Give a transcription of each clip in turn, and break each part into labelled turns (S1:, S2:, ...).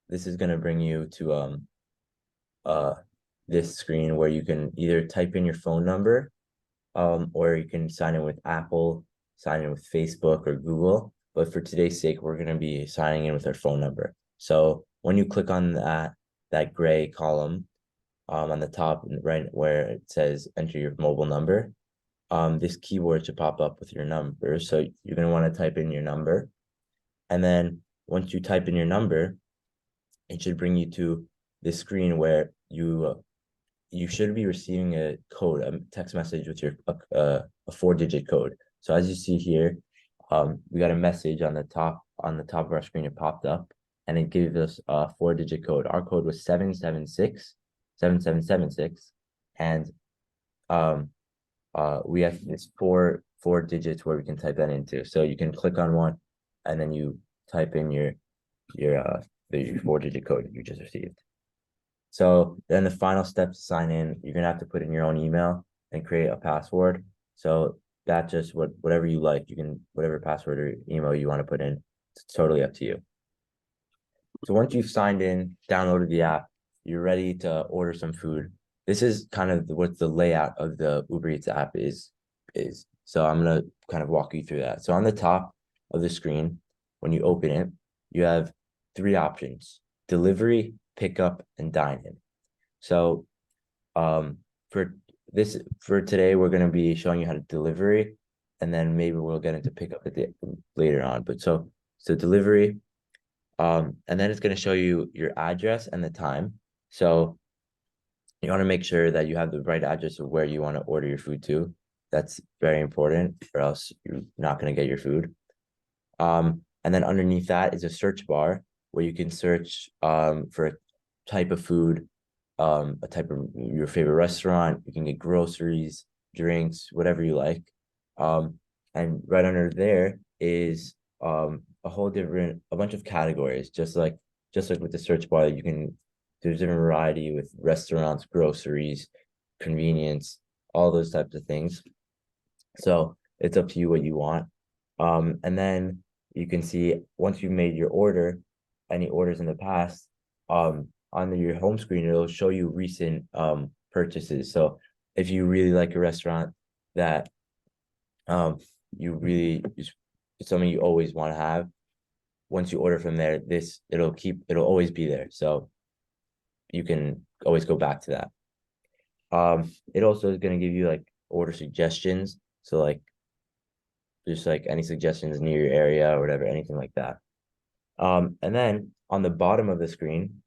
S1: this is gonna bring you to uh this screen where you can either type in your phone number, or you can sign in with Apple, sign in with Facebook or Google. But for today's sake, we're gonna be signing in with our phone number. So when you click on that gray column, on the top right where it says enter your mobile number, this keyboard should pop up with your number. So you're gonna want to type in your number, and then once you type in your number, it should bring you to this screen where you should be receiving a code, a text message with a 4-digit code. So as you see here, we got a message on the top of our screen. It popped up, and it gave us a 4-digit code. Our code was 7776, and we have this four digits where we can type that into. So you can click on one, and then you type in your 4-digit code you just received. So then the final step to sign in, you're gonna have to put in your own email and create a password. So that just whatever you like, you can whatever password or email you want to put in, it's totally up to you. So once you've signed in, downloaded the app, you're ready to order some food. This is kind of what the layout of the Uber Eats app is. So I'm gonna kind of walk you through that. So on the top of the screen, when you open it, you have 3 options: delivery, pickup, and dine in. So for today, we're gonna be showing you how to delivery, and then maybe we'll get into pickup later on. But so delivery. And then it's going to show you your address and the time. So you want to make sure that you have the right address of where you want to order your food to. That's very important, or else you're not going to get your food. And then underneath that is a search bar where you can search for a type of food, a type of your favorite restaurant. You can get groceries, drinks, whatever you like. And right under there is a bunch of categories, just like with the search bar. There's different variety with restaurants, groceries, convenience, all those types of things. So it's up to you what you want. And then you can see once you've made your order, any orders in the past, on your home screen, it'll show you recent purchases. So if you really like a restaurant that you really it's something you always want to have, once you order from there, it'll always be there. So you can always go back to that. It also is going to give you like order suggestions. So like just like any suggestions near your area or whatever, anything like that. And then on the bottom of the screen,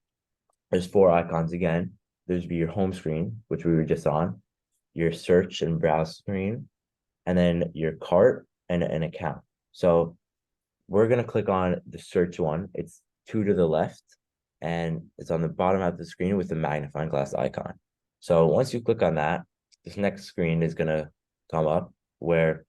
S1: there's 4 icons again. There's be your home screen, which we were just on, your search and browse screen, and then your cart and an account. So we're gonna click on the search one. It's 2 to the left, and it's on the bottom of the screen with the magnifying glass icon. So once you click on that, this next screen is gonna come up where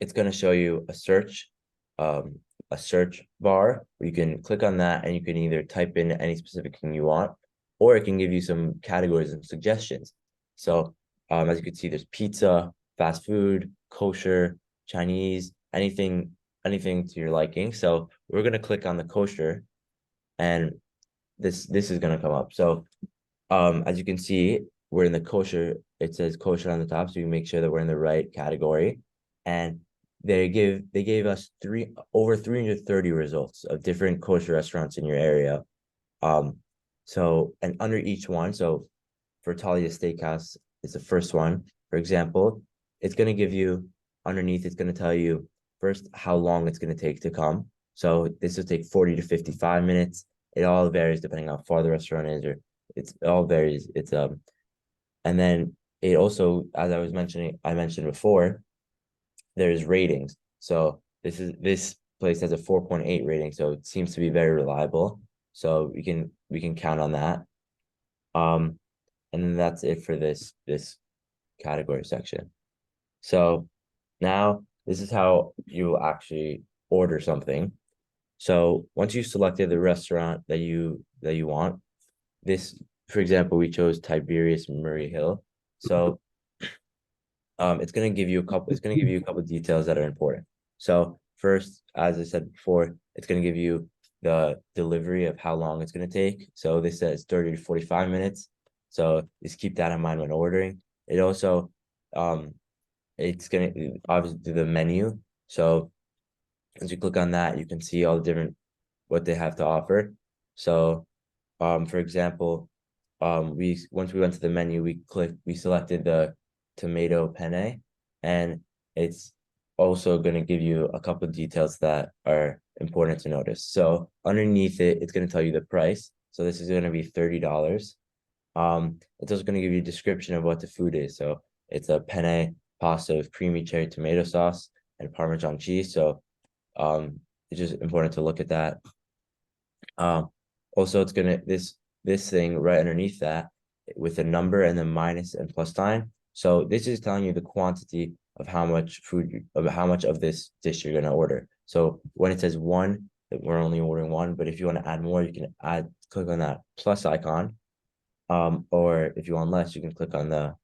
S1: it's gonna show you a search bar where you can click on that and you can either type in any specific thing you want, or it can give you some categories and suggestions. So as you can see, there's pizza, fast food, kosher, Chinese, anything to your liking. So we're gonna click on the kosher, and this is gonna come up. So as you can see, we're in the kosher. It says kosher on the top, so you make sure that we're in the right category. And they gave us over 330 results of different kosher restaurants in your area. So and under each one, so for Talia Steakhouse, it's the first one. For example, it's gonna give you underneath, it's gonna tell you first how long it's gonna take to come. So this will take 40 to 55 minutes. It all varies depending on how far the restaurant is, or it all varies. And then it also, as I mentioned before, there's ratings. So this place has a 4.8 rating, so it seems to be very reliable. So we can count on that. And then that's it for this category section. So now this is how you will actually order something. So once you've selected the restaurant that you want, this, for example, we chose Tiberius Murray Hill. So it's gonna give you a couple details that are important. So first, as I said before, it's gonna give you the delivery of how long it's going to take. So this says 30 to 45 minutes. So just keep that in mind when ordering. It also, it's going to obviously do the menu. So as you click on that, you can see all the different, what they have to offer. So, for example, once we went to the menu, we selected the tomato penne, and it's also going to give you a couple of details that are important to notice. So underneath it, it's going to tell you the price. So this is going to be $30. It's also going to give you a description of what the food is. So it's a penne pasta with creamy cherry tomato sauce and Parmesan cheese. So it's just important to look at that. Also, it's gonna this thing right underneath that with a number and then minus and plus sign. So this is telling you the quantity of how much of this dish you're gonna order. So when it says one, that we're only ordering one, but if you want to add more, you can click on that plus icon. Or if you want less, you can click on the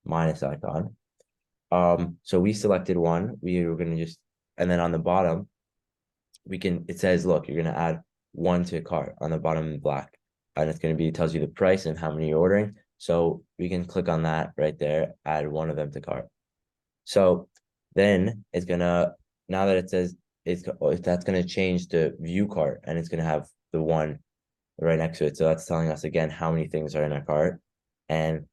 S1: minus icon. So we selected one. We were gonna just, and then on the bottom, it says, look, you're gonna add one to cart on the bottom in black, and it's gonna be, it tells you the price and how many you're ordering. So we can click on that right there, add one of them to cart. So then it's gonna, now that it says that's gonna change to view cart, and it's gonna have the one right next to it. So that's telling us again how many things are in our cart. And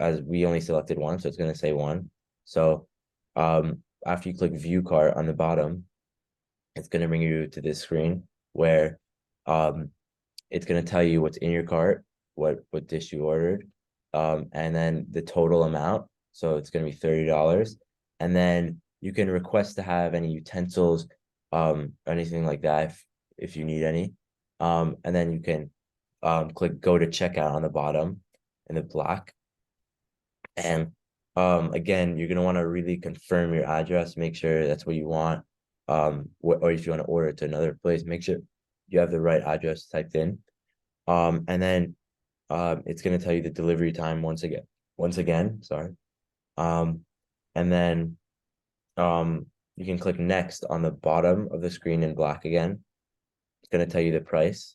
S1: as we only selected one, so it's gonna say one. So after you click view cart on the bottom, it's going to bring you to this screen where it's going to tell you what's in your cart, what dish you ordered, and then the total amount. So it's going to be $30. And then you can request to have any utensils, anything like that if you need any. And then you can click go to checkout on the bottom in the black. And again, you're going to want to really confirm your address, make sure that's what you want. Or if you want to order it to another place, make sure you have the right address typed in. And then it's going to tell you the delivery time once again, sorry. And then you can click next on the bottom of the screen in black again. It's going to tell you the price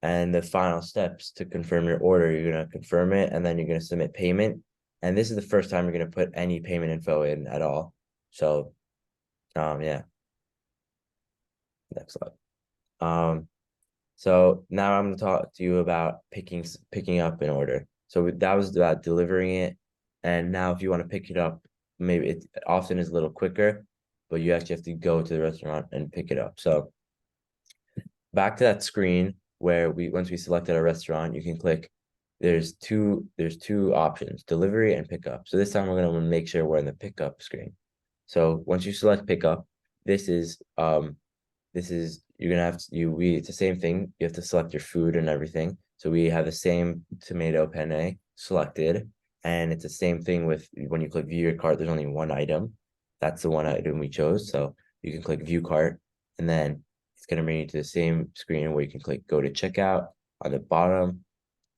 S1: and the final steps to confirm your order. You're going to confirm it, and then you're going to submit payment. And this is the first time you're going to put any payment info in at all. So yeah. Next slide. So now I'm going to talk to you about picking up an order. So that was about delivering it. And now if you want to pick it up, maybe it often is a little quicker, but you actually have to go to the restaurant and pick it up. So back to that screen where once we selected our restaurant, you can click, there's two options, delivery and pickup. So this time we're going to make sure we're in the pickup screen. So once you select pickup, this is you're gonna have to it's the same thing. You have to select your food and everything. So we have the same tomato penne selected, and it's the same thing with when you click view your cart, there's only one item. That's the one item we chose. So you can click view cart, and then it's gonna bring you to the same screen where you can click go to checkout on the bottom.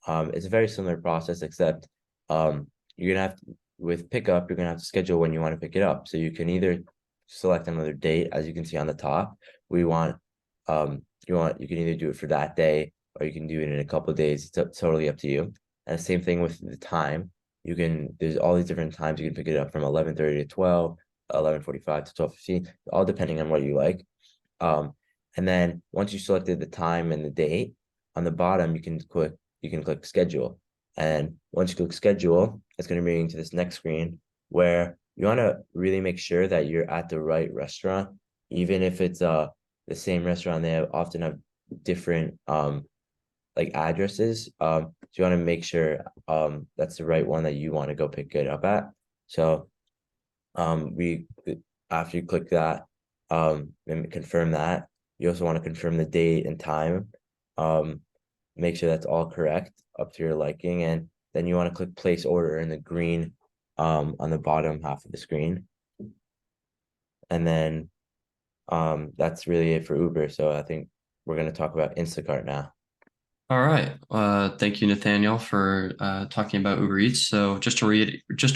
S1: It's a very similar process, except you're gonna have to, with pickup, you're gonna have to schedule when you want to pick it up. So you can either select another date, as you can see on the top. You can either do it for that day, or you can do it in a couple of days. It's totally up to you. And the same thing with the time. There's all these different times you can pick it up, from 11:30 to 12, 11:45 to 12:15, all depending on what you like. And then once you selected the time and the date, on the bottom you can click schedule. And once you click schedule, it's going to bring you to this next screen where you want to really make sure that you're at the right restaurant, even if it's the same restaurant. They often have different like addresses. So you want to make sure that's the right one that you want to go pick it up at. So after you click that and confirm that, you also want to confirm the date and time. Make sure that's all correct up to your liking, and then you want to click place order in the green on the bottom half of the screen. And then that's really it for Uber. So I think we're going to talk about Instacart now.
S2: All right. Thank you, Nathaniel, for talking about Uber Eats. So just to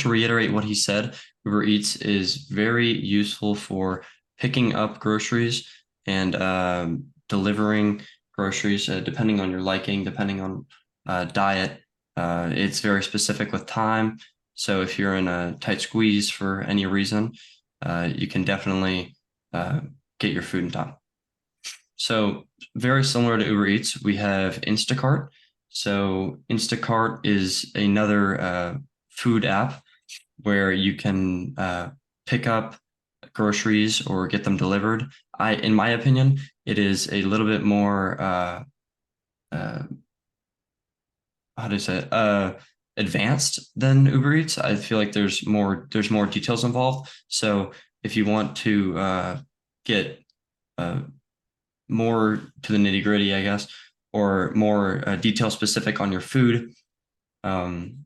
S2: reiterate what he said, Uber Eats is very useful for picking up groceries and delivering groceries, depending on your liking, depending on diet. It's very specific with time. So if you're in a tight squeeze for any reason, you can definitely get your food in time. So very similar to Uber Eats, we have Instacart. So Instacart is another food app where you can pick up groceries or get them delivered. In my opinion, it is a little bit more uh, how do I say it? Advanced than Uber Eats. I feel like there's more details involved. So if you want to get uh, more to the nitty gritty, I guess, or more detail specific on your food, um,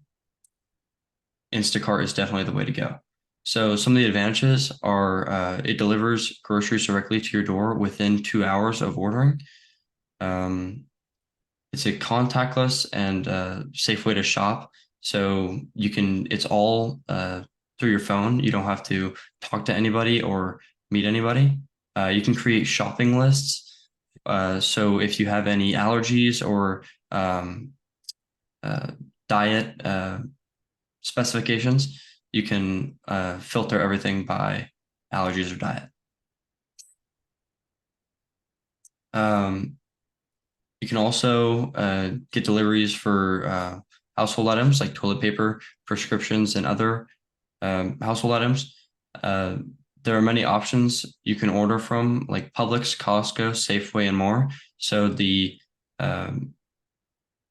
S2: Instacart is definitely the way to go. So some of the advantages are it delivers groceries directly to your door within 2 hours of ordering. Um, it's a contactless and safe way to shop. So it's all through your phone. You don't have to talk to anybody or meet anybody. You can create shopping lists. So if you have any allergies or um, uh, diet specifications, you can filter everything by allergies or diet. Um, you can also get deliveries for household items like toilet paper, prescriptions, and other household items. There are many options you can order from, like Publix, Costco, Safeway, and more. So the um,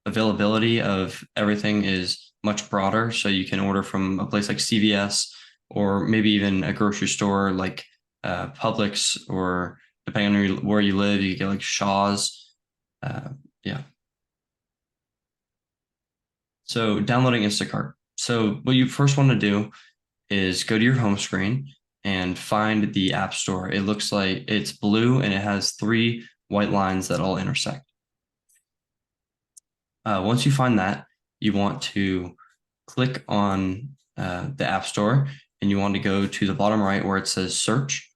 S2: availability of everything is much broader. So you can order from a place like CVS or maybe even a grocery store like Publix, or depending on where you live, you get like Shaw's. Yeah. So downloading Instacart. So what you first want to do is go to your home screen and find the App Store. It looks like it's blue and it has three white lines that all intersect. Once you find that, you want to click on the App Store and you want to go to the bottom right where it says search,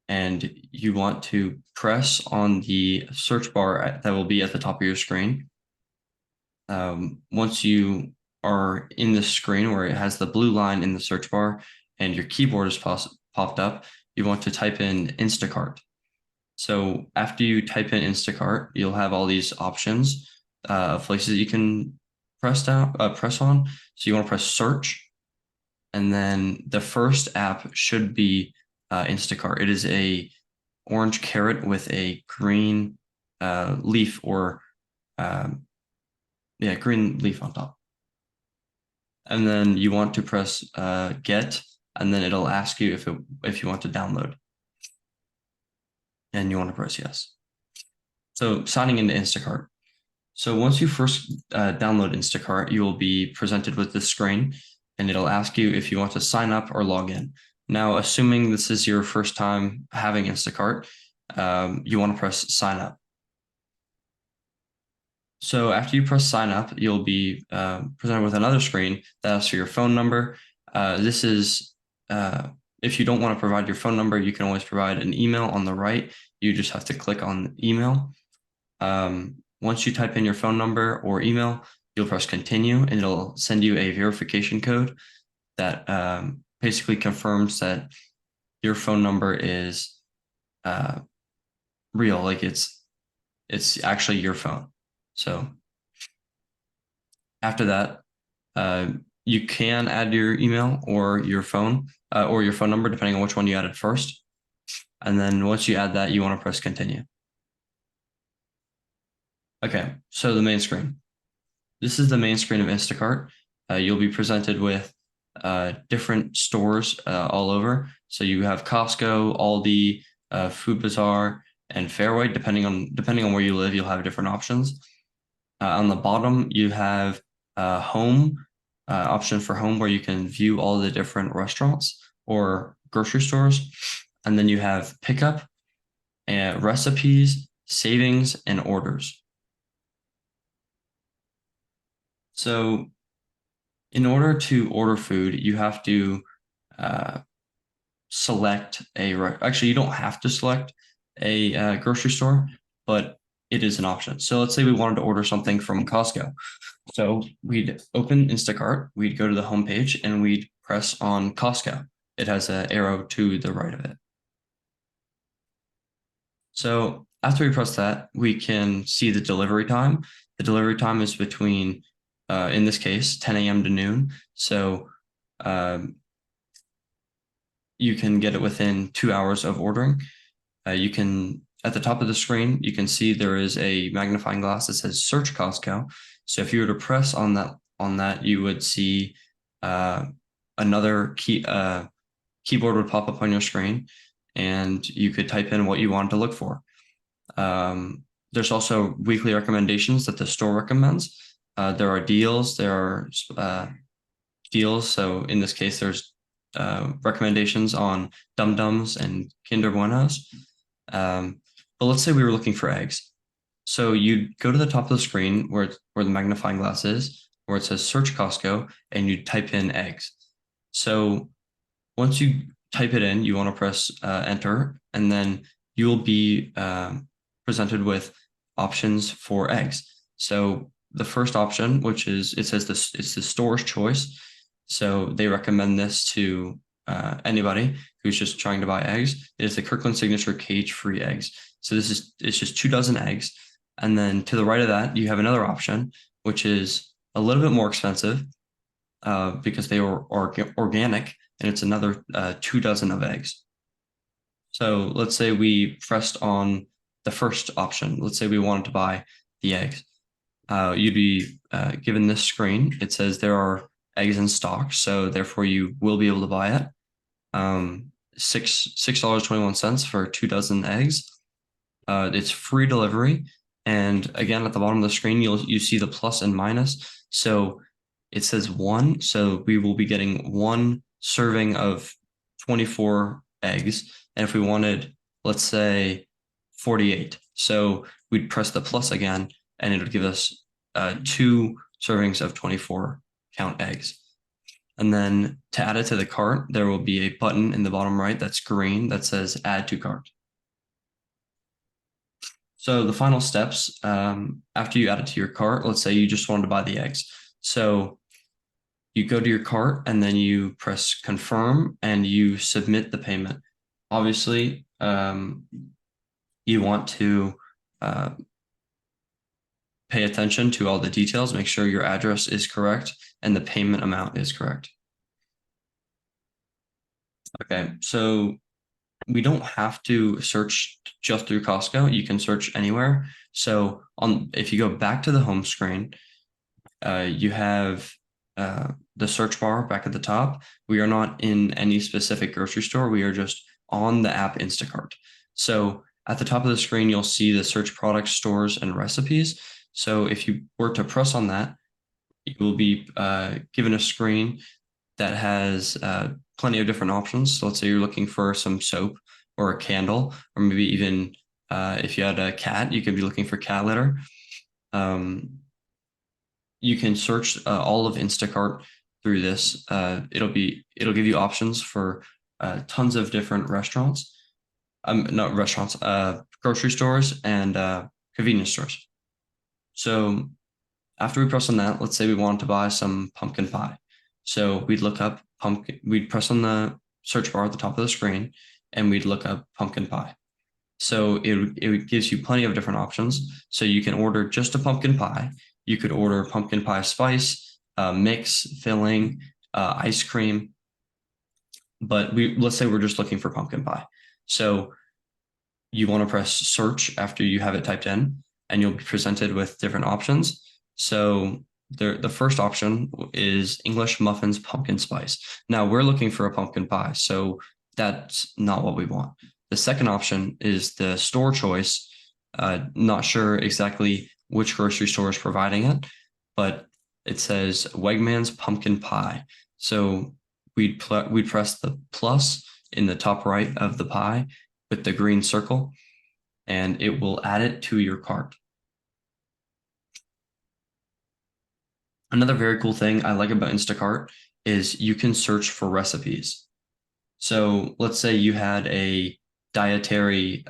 S2: and you want to press on the search bar that will be at the top of your screen. Once you are in the screen where it has the blue line in the search bar and your keyboard is popped up, you want to type in Instacart. So after you type in Instacart, you'll have all these options of places you can press on. So you want to press search, and then the first app should be Instacart. It is a orange carrot with a green leaf, or green leaf on top. And then you want to press get, and then it'll ask you if you want to download. And you want to press yes. So signing into Instacart. So once you first download Instacart, you will be presented with this screen, and it'll ask you if you want to sign up or log in. Now, assuming this is your first time having Instacart, you want to press sign up. So after you press sign up, you'll be presented with another screen that asks for your phone number. This is if you don't want to provide your phone number, you can always provide an email on the right. You just have to click on email. Once you type in your phone number or email, you'll press continue, and it'll send you a verification code that basically confirms that your phone number is real, like it's actually your phone. So after that, you can add your email or your phone number, depending on which one you added first. And then once you add that, you want to press continue. Okay, so the main screen. This is the main screen of Instacart. You'll be presented with different stores all over. So you have Costco, Aldi, Food Bazaar, and Fairway. Depending on where you live, you'll have different options. On the bottom, you have home, option for home, where you can view all the different restaurants or grocery stores. And then you have pickup, and recipes, savings, and orders. So in order to order food, you have to select actually, you don't have to select a grocery store, but it is an option. So let's say we wanted to order something from Costco. So we'd open Instacart, we'd go to the homepage, and we'd press on Costco. It has an arrow to the right of it. So after we press that, we can see the delivery time. The delivery time is between, in this case, 10 a.m. to noon. So you can get it within 2 hours of ordering. You can, at the top of the screen, you can see there is a magnifying glass that says search Costco. So if you were to press on that, you would see another keyboard would pop up on your screen, and you could type in what you wanted to look for. There's also weekly recommendations that the store recommends. There are deals. There are deals. So in this case, there's recommendations on Dum Dums and Kinder Buenos. But let's say we were looking for eggs. So you'd go to the top of the screen where the magnifying glass is, where it says search Costco, and you type in eggs. So once you type it in, you want to press enter, and then you'll be presented with options for eggs. So the first option, which is, it says this, it's the store's choice. So they recommend this to anybody who's just trying to buy eggs. It is the Kirkland Signature cage-free eggs. So it's just 2 dozen eggs. And then to the right of that, you have another option, which is a little bit more expensive because they are organic, and it's another 2 dozen of eggs. So let's say we pressed on the first option. Let's say we wanted to buy the eggs. You'd be given this screen. It says there are eggs in stock, so therefore you will be able to buy it. $6.21 for 2 dozen eggs. It's free delivery, and again at the bottom of the screen you see the plus and minus. So it says 1, so we will be getting 1 serving of 24 eggs, and if we wanted, let's say, 48, so we'd press the plus again, and it would give us 2 servings of 24 count eggs. And then to add it to the cart, there will be a button in the bottom right that's green that says add to cart. So the final steps, after you add it to your cart, let's say you just wanted to buy the eggs. So you go to your cart and then you press confirm and you submit the payment. Obviously, you want to pay attention to all the details, make sure your address is correct and the payment amount is correct. Okay, so we don't have to search just through Costco. You can search anywhere. So if you go back to the home screen, you have the search bar back at the top. We are not in any specific grocery store. We are just on the app Instacart. So at the top of the screen, you'll see the search products, stores, and recipes. So if you were to press on that, you will be given a screen that has plenty of different options. So let's say you're looking for some soap or a candle, or maybe even if you had a cat, you could be looking for cat litter. You can search all of Instacart through this. It'll give you options for tons of different restaurants, not restaurants, grocery stores and convenience stores. So after we press on that, let's say we want to buy some pumpkin pie. So we'd look up pumpkin, we'd press on the search bar at the top of the screen and we'd look up pumpkin pie. So it gives you plenty of different options. So you can order just a pumpkin pie. You could order pumpkin pie spice, mix, filling, ice cream. But let's say we're just looking for pumpkin pie. So you want to press search after you have it typed in, and you'll be presented with different options. So the first option is English muffins pumpkin spice. Now we're looking for a pumpkin pie, so that's not what we want. The second option is the store choice. Not sure exactly which grocery store is providing it, but it says Wegmans pumpkin pie. So we'd press the plus in the top right of the pie with the green circle, and it will add it to your cart. Another very cool thing I like about Instacart is you can search for recipes. So let's say you had a dietary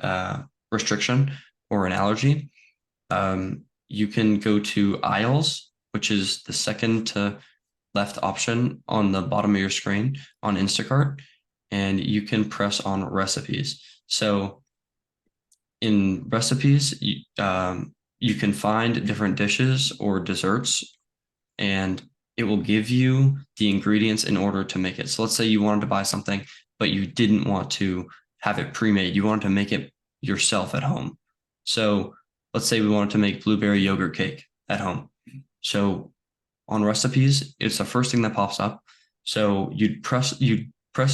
S2: restriction or an allergy. you can go to aisles, which is the second to left option on the bottom of your screen on Instacart, and you can press on recipes. So in recipes, you can find different dishes or desserts, and it will give you the ingredients in order to make it. So let's say you wanted to buy something, but you didn't want to have it pre-made. You wanted to make it yourself at home. So let's say we wanted to make blueberry yogurt cake at home. So on recipes, it's the first thing that pops up. So you press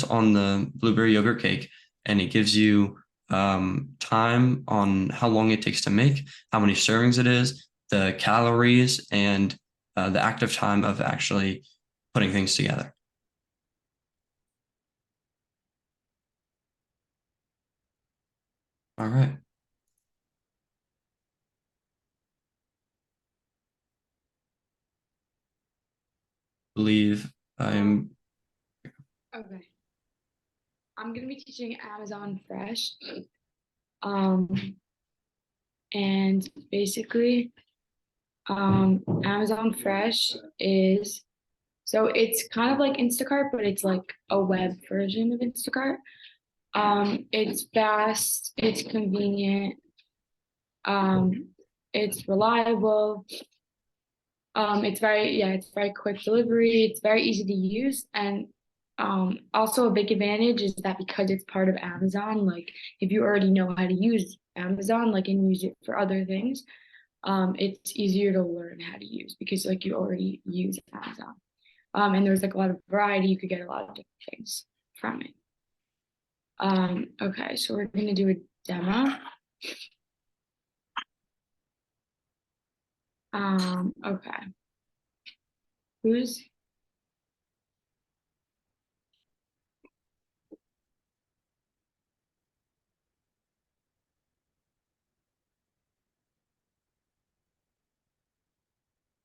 S2: on the blueberry yogurt cake, and it gives you time on how long it takes to make, how many servings it is, the calories, and the active time of actually putting things together. All right. Believe I'm
S3: Okay. I'm gonna be teaching Amazon Fresh. And basically, Amazon Fresh is so it's kind of like Instacart, but it's like a web version of Instacart. It's fast, it's convenient, it's reliable. It's very quick delivery. It's very easy to use, and also a big advantage is that because it's part of Amazon, like if you already know how to use Amazon, like and use it for other things, it's easier to learn how to use because like you already use Amazon. And there's like a lot of variety. You could get a lot of different things from it. Okay, so we're gonna do a demo. Okay. Who's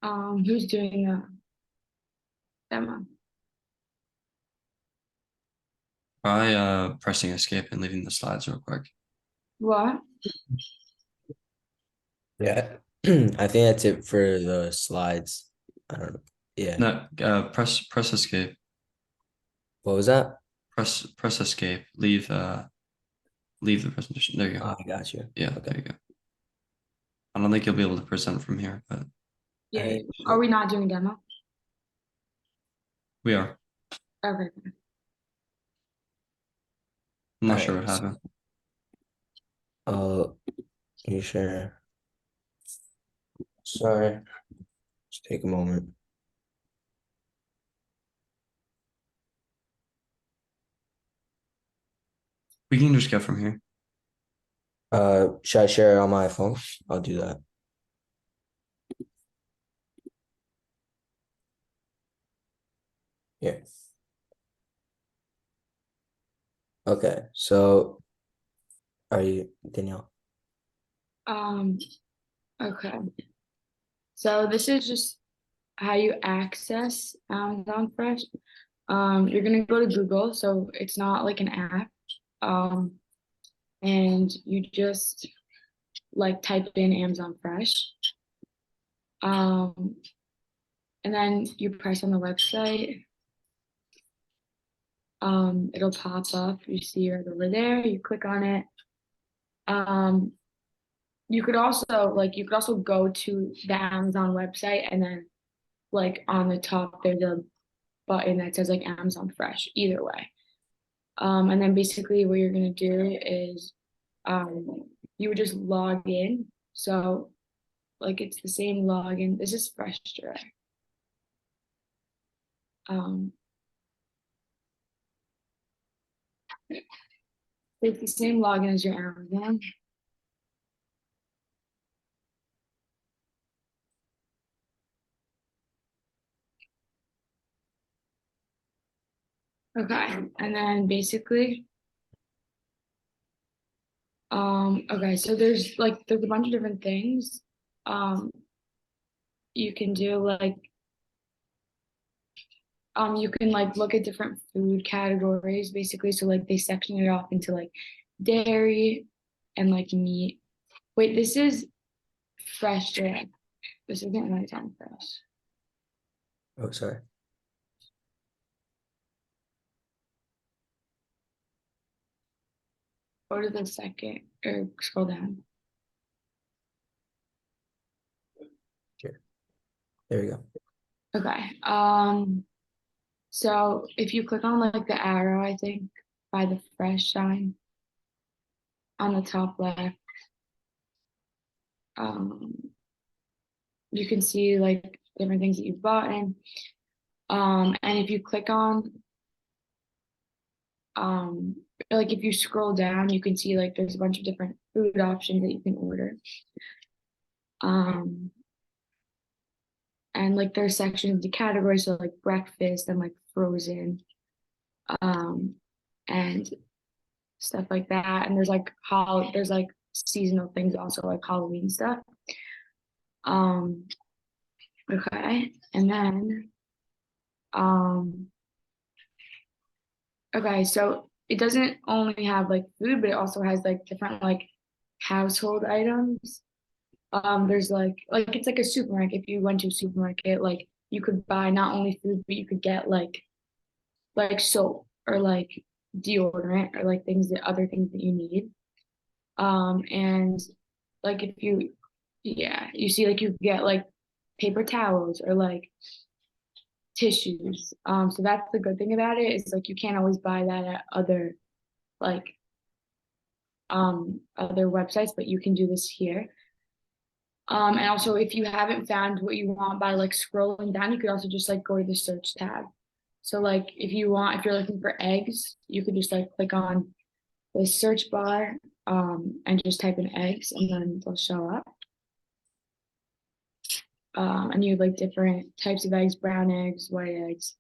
S3: who's doing the demo?
S2: Try pressing escape and leaving the slides real quick.
S3: What?
S1: Yeah, I think that's it for the slides. I don't know. Yeah.
S2: No, press escape.
S1: What was that?
S2: Press escape. Leave the presentation. There you go.
S1: Oh, I got you.
S2: Yeah,
S1: Okay.
S2: there you go. I don't think you'll be able to present from here, but
S3: Yeah.
S1: Alright.
S3: Are we not doing demo?
S2: we are.
S3: Okay.
S2: I'm not
S1: All
S2: sure
S1: right.
S2: what happened.
S1: You sure? Sorry. Just take a moment.
S2: We can just go from here.
S1: Should I share it on my phone? I'll do that. Yeah. Okay. So are you Danielle?
S3: Okay. So this is just how you access Amazon Fresh. You're gonna go to Google, so it's not like an app. And you just like type in Amazon Fresh. And then you press on the website. It'll pop up. You see right over there. You click on it. You could also go to the Amazon website and then like on the top there's a button that says like Amazon Fresh, either way. And then basically what you're gonna do is you would just log in. So like it's the same login. This is Fresh Direct. It's the same login as your Amazon. Okay, and then basically, okay, so there's a bunch of different things. You can do you can like look at different food categories basically. So like they section it off into like dairy and like meat. Wait, this is fresh there. This isn't really time fresh.
S1: Oh, sorry.
S3: Go to the second or scroll down.
S1: Here. There you go.
S3: Okay. So if you click on like the arrow, I think by the fresh sign on the top left, you can see like different things that you've bought in. And if you click on like if you scroll down, you can see like there's a bunch of different food options that you can order. And like there's sections, the categories, so like breakfast and like frozen, and stuff like that. And there's like there's like seasonal things also, like Halloween stuff. Okay, and then okay, so it doesn't only have like food, but it also has like different like household items. There's like it's like a supermarket. If you went to a supermarket, like you could buy not only food, but you could get like soap or like deodorant or like things that other things that you need. And like if you, yeah, you see like you get like paper towels or like tissues. So that's the good thing about it is like you can't always buy that at like other websites, but you can do this here. And also if you haven't found what you want by like scrolling down, you could also just like go to the search tab. So like if you're looking for eggs, you could just like click on the search bar and just type in eggs and then they'll show up. And you have like different types of eggs, brown eggs, white eggs.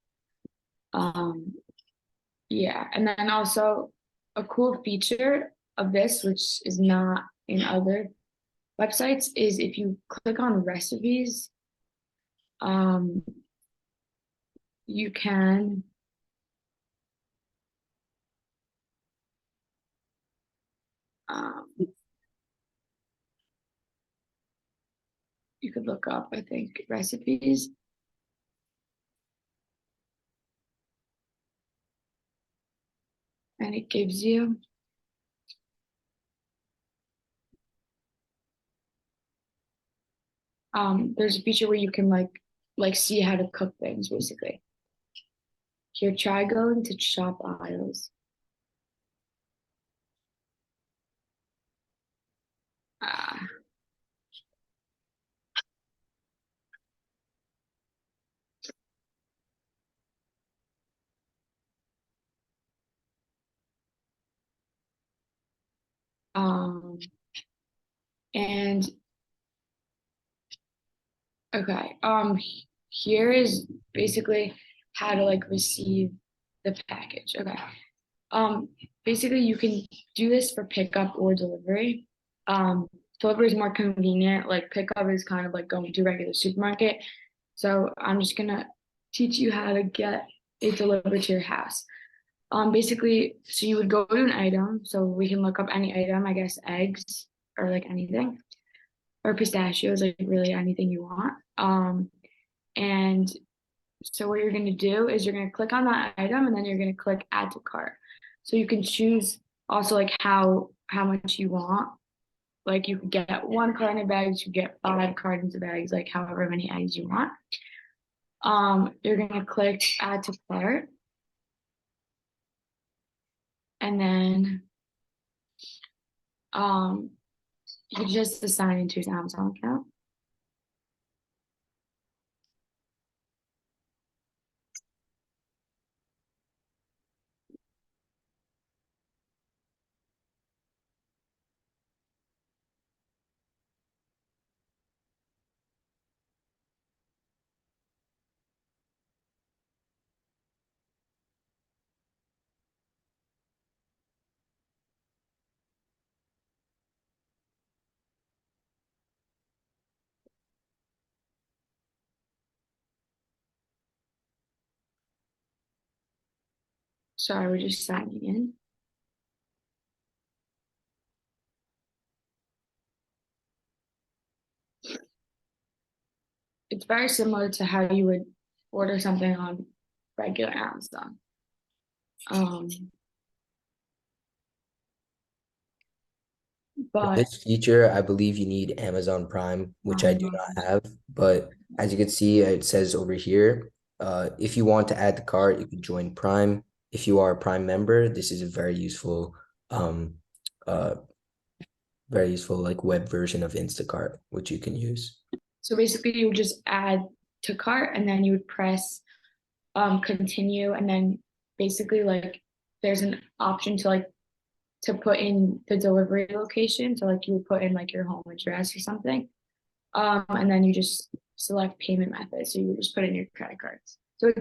S3: Yeah, and then also a cool feature of this, which is not in other websites, is if you click on recipes, you can you could look up, I think, recipes. And it gives you there's a feature where you can like see how to cook things basically. Here, try going to shop aisles. Uh, and okay, here is basically how to like receive the package. Okay. Basically you can do this for pickup or delivery. Delivery is more convenient, like pickup is kind of like going to a regular supermarket. So I'm just gonna teach you how to get it delivered to your house. Basically, so you would go to an item, so we can look up any item, I guess eggs or like anything, or pistachios, like really anything you want. And so what you're gonna do is you're gonna click on that item and then you're gonna click add to cart. So you can choose also like how much you want. Like you could get 1 carton of eggs, you get 5 cartons of eggs, like however many eggs you want. You're gonna click add to cart. And then you just assign into your Amazon account. Sorry, we're just signing in. it's very similar to how you would order something on regular Amazon.
S4: For
S3: But
S4: this feature, I believe you need Amazon Prime, which I do not have. But as you can see, it says over here, if you want to add the cart, you can join Prime. If you are a Prime member, this is a um, uh, very useful like web version of Instacart, which you can use.
S3: so basically you would just add to cart and then you would press continue, and then basically like there's an option to like to put in the delivery location. So like you would put in like your home address or something. And then you just select payment method. So you would just put in your credit cards. So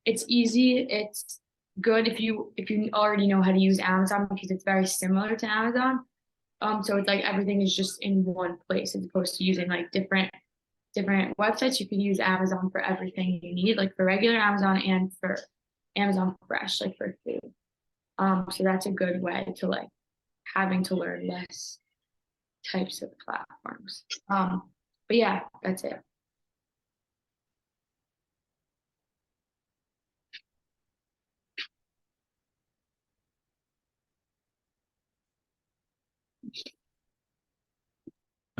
S3: it's easy. It's good if you already know how to use Amazon, because it's very similar to Amazon. So it's like everything is just in one place as opposed to using like different websites. You can use Amazon for everything you need, like for regular Amazon and for Amazon Fresh, like for food. So that's a good way to like having to learn less types of platforms. But yeah, that's it.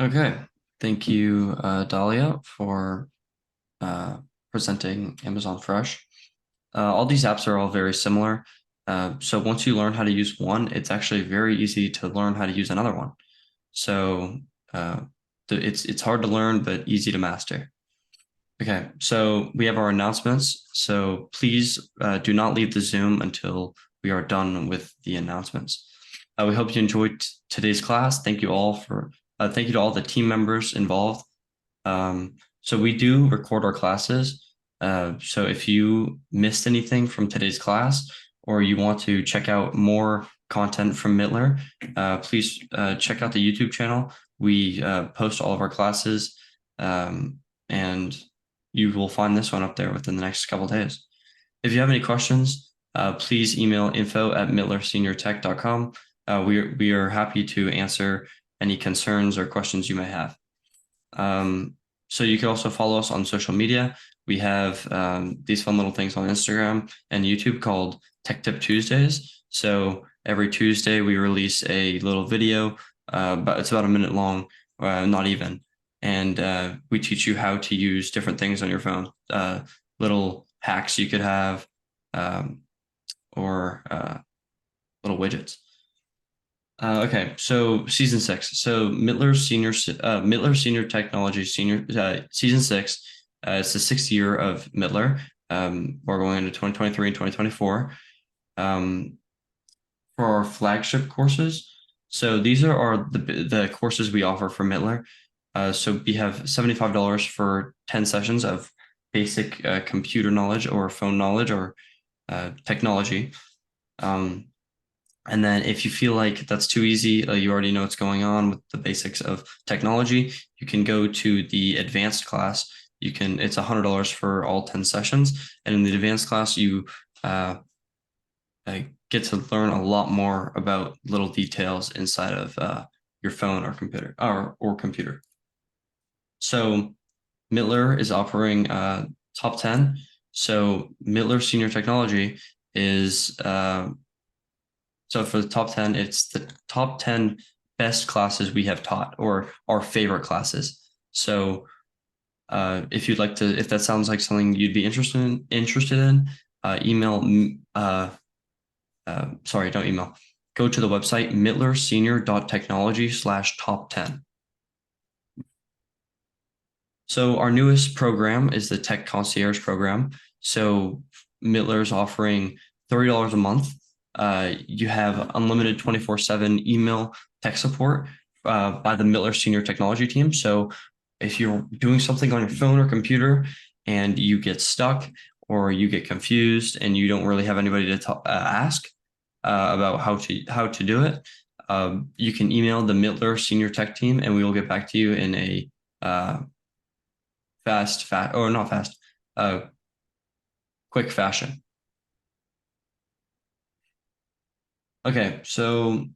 S2: Okay, thank you, Dahlia, for presenting Amazon Fresh. All these apps are all very similar. So once you learn how to use one, it's actually very easy to learn how to use another one. So it's hard to learn, but easy to master. Okay, so we have our announcements. So please do not leave the Zoom until we are done with the announcements. We hope you enjoyed today's class. Thank you all thank you to all the team members involved. So we do record our classes. So if you missed anything from today's class, or you want to check out more content from Mittler, please check out the YouTube channel. We post all of our classes, and you will find this one up there within the next couple of days. If you have any questions, please email info@mittlerseniortech.com. We are happy to answer any concerns or questions you may have. So you can also follow us on social media. We have these fun little things on Instagram and YouTube called Tech Tip Tuesdays. So every Tuesday we release a little video, but it's about a minute long, not even. And we teach you how to use different things on your phone, little hacks you could have, or little widgets. Okay, so season 6. So Mittler Senior Technology season 6. It's the 6th year of Mittler. We're going into 2023 and 2024. For our flagship courses, so these are the courses we offer for Mittler. So we have $75 for 10 sessions of basic computer knowledge or phone knowledge or technology. And then if you feel like that's too easy, you already know what's going on with the basics of technology, you can go to the advanced class. It's $100 for all 10 sessions. And in the advanced class, you get to learn a lot more about little details inside of your phone or computer or computer. So Mittler is offering top 10. So Mittler Senior Technology is so for the top 10, it's the top 10 best classes we have taught, or our favorite classes. So if that sounds like something you'd be interested in, don't email. Go to the website mittlersenior.technology/top10. So our newest program is the Tech Concierge program. So Mittler is offering $30 a month. You have unlimited 24/7 email tech support by the Mittler Senior Technology team. So if you're doing something on your phone or computer and you get stuck or you get confused and you don't really have anybody to ask about how to do it, you can email the Mittler Senior Tech team and we will get back to you in a quick fashion. Okay, so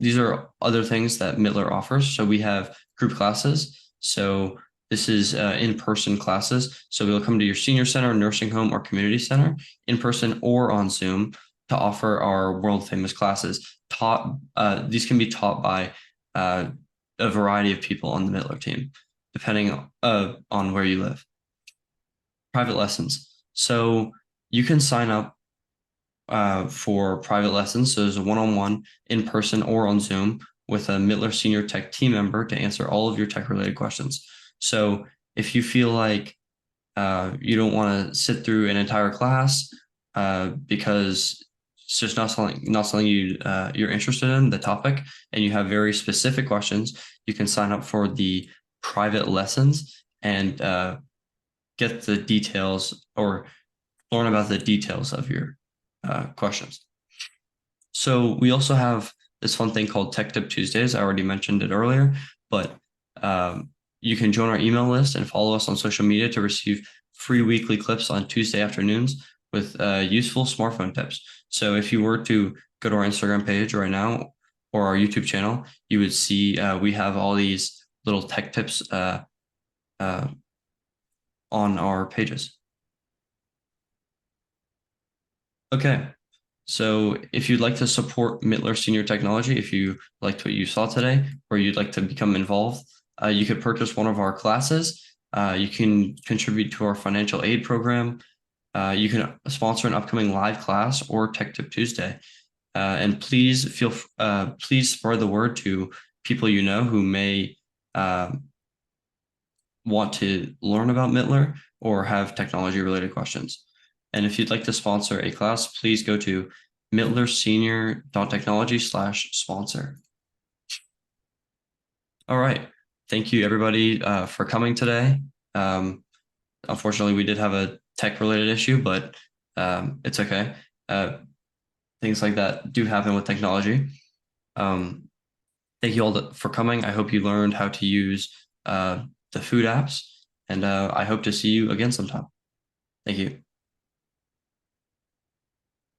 S2: these are other things that Mittler offers. So we have group classes. So this is in-person classes. So we'll come to your senior center, nursing home, or community center in person or on Zoom to offer our world famous classes. These can be taught by a variety of people on the Mittler team, depending on where you live. Private lessons. So you can sign up for private lessons. So there's a one-on-one in person or on Zoom with a Mittler Senior Tech team member to answer all of your tech related questions. So if you feel like you don't want to sit through an entire class because it's just not something you're interested in the topic, and you have very specific questions, you can sign up for the private lessons and get the details or learn about the details of your questions. So we also have this fun thing called Tech Tip Tuesdays. I already mentioned it earlier, but you can join our email list and follow us on social media to receive free weekly clips on Tuesday afternoons with useful smartphone tips. So if you were to go to our Instagram page right now or our YouTube channel, you would see we have all these little tech tips on our pages. Okay, so if you'd like to support Mittler Senior Technology, if you liked what you saw today, or you'd like to become involved, you could purchase one of our classes. You can contribute to our financial aid program. You can sponsor an upcoming live class or Tech Tip Tuesday. And please spread the word to people you know who may want to learn about Mittler or have technology related questions. And if you'd like to sponsor a class, please go to mittlersenior.technology/sponsor. All right. Thank you, everybody, for coming today. Unfortunately, we did have a tech-related issue, but it's okay. Things like that do happen with technology. Thank you all for coming. I hope you learned how to use the food apps, and I hope to see you again sometime. Thank you.